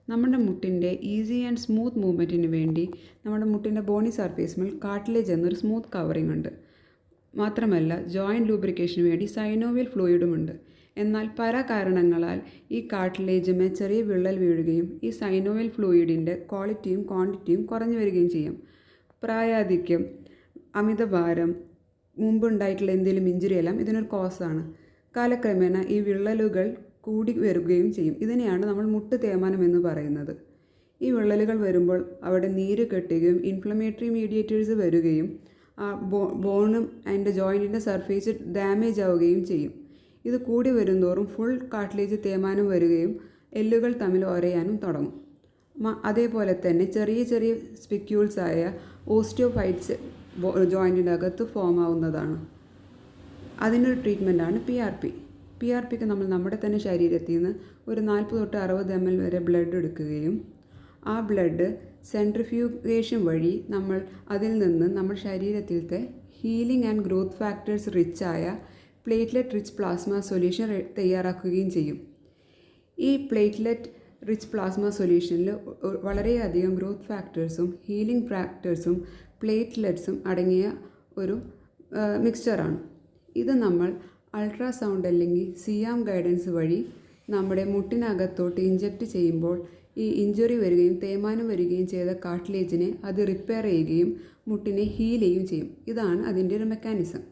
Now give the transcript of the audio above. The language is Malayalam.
നമ്മുടെ മുട്ടിൻ്റെ ഈസി ആൻഡ് സ്മൂത്ത് മൂവ്മെൻറ്റിന് വേണ്ടി നമ്മുടെ മുട്ടിൻ്റെ ബോണി സർഫേസിൽ കാർട്ടിലേജ് എന്നൊരു സ്മൂത്ത് കവറിംഗ് ഉണ്ട്. മാത്രമല്ല ജോയിൻറ്റ് ലൂബ്രിക്കേഷന് വേണ്ടി സൈനോവിയൽ ഫ്ലൂയിഡുമുണ്ട്. എന്നാൽ പല കാരണങ്ങളാൽ ഈ കാർട്ടിലേജിന്മേൽ ചെറിയ വിള്ളൽ വീഴുകയും ഈ സൈനോവിയൽ ഫ്ലൂയിഡിൻ്റെ ക്വാളിറ്റിയും ക്വാണ്ടിറ്റിയും കുറഞ്ഞു വരികയും ചെയ്യും. പ്രായാധിക്യം, അമിതഭാരം, മുമ്പുണ്ടായിട്ടുള്ള എന്തെങ്കിലും ഇഞ്ചുറി എല്ലാം ഇതിനൊരു കോസാണ്. കാലക്രമേണ ഈ വിള്ളലുകൾ കൂടി വരികയും ചെയ്യും. ഇതിനെയാണ് നമ്മൾ മുട്ട് തേയ്മാനം എന്ന് പറയുന്നത്. ഈ വിള്ളലുകൾ വരുമ്പോൾ അവിടെ നീര് കെട്ടുകയും ഇൻഫ്ലമേറ്ററി മീഡിയേറ്റേഴ്സ് വരികയും ബോണും അതിൻ്റെ ജോയിൻറ്റിൻ്റെ സർഫേസ് ഡാമേജ് ആവുകയും ചെയ്യും. ഇത് കൂടി വരുന്തോറും ഫുൾ കാർട്ടിലേജ് തേയ്മാനം വരികയും എല്ലുകൾ തമ്മിൽ ഉരയാനും തുടങ്ങും. അതേപോലെ തന്നെ ചെറിയ ചെറിയ സ്പിക്യൂൾസായ ഓസ്റ്റിയോഫൈറ്റ്സ് ജോയിൻറ്റിൻ്റെ അകത്ത് ഫോം ആവുന്നതാണ്. അതിനൊരു ട്രീറ്റ്മെൻറ്റാണ് PRP. PRPക്ക് നമ്മൾ നമ്മുടെ തന്നെ ശരീരത്തിൽ നിന്ന് ഒരു 40 തൊട്ട് 60 ml വരെ ബ്ലഡ് എടുക്കുകയും ആ ബ്ലഡ് സെൻട്രിഫ്യൂഗേഷൻ വഴി നമ്മൾ അതിൽ നിന്ന് നമ്മുടെ ശരീരത്തിലത്തെ ഹീലിംഗ് ആൻഡ് ഗ്രോത്ത് ഫാക്ടേഴ്സ് റിച്ചായ പ്ലേറ്റ്ലെറ്റ് റിച്ച് പ്ലാസ്മ സൊല്യൂഷൻ തയ്യാറാക്കുകയും ചെയ്യും. ഈ പ്ലേറ്റ്ലെറ്റ് റിച്ച് പ്ലാസ്മ സൊല്യൂഷനിൽ വളരെയധികം ഗ്രോത്ത് ഫാക്ടേഴ്സും ഹീലിംഗ് ഫാക്ടേഴ്സും പ്ലേറ്റ്ലെറ്റ്സും അടങ്ങിയ ഒരു മിക്സ്ചറാണ്. ഇത് നമ്മൾ അൾട്രാസൗണ്ട് അല്ലെങ്കിൽ സിയാം ഗൈഡൻസ് വഴി നമ്മുടെ മുട്ടിനകത്തോട്ട് ഇഞ്ചക്റ്റ് ചെയ്യുമ്പോൾ ഈ ഇഞ്ചുറി വരികയും തേയ്മാനം വരികയും ചെയ്ത കാർട്ടിലേജിനെ അത് റിപ്പയർ ചെയ്യുകയും മുട്ടിനെ ഹീൽ ചെയ്യുകയും ചെയ്യും. ഇതാണ് അതിൻ്റെ ഒരു മെക്കാനിസം.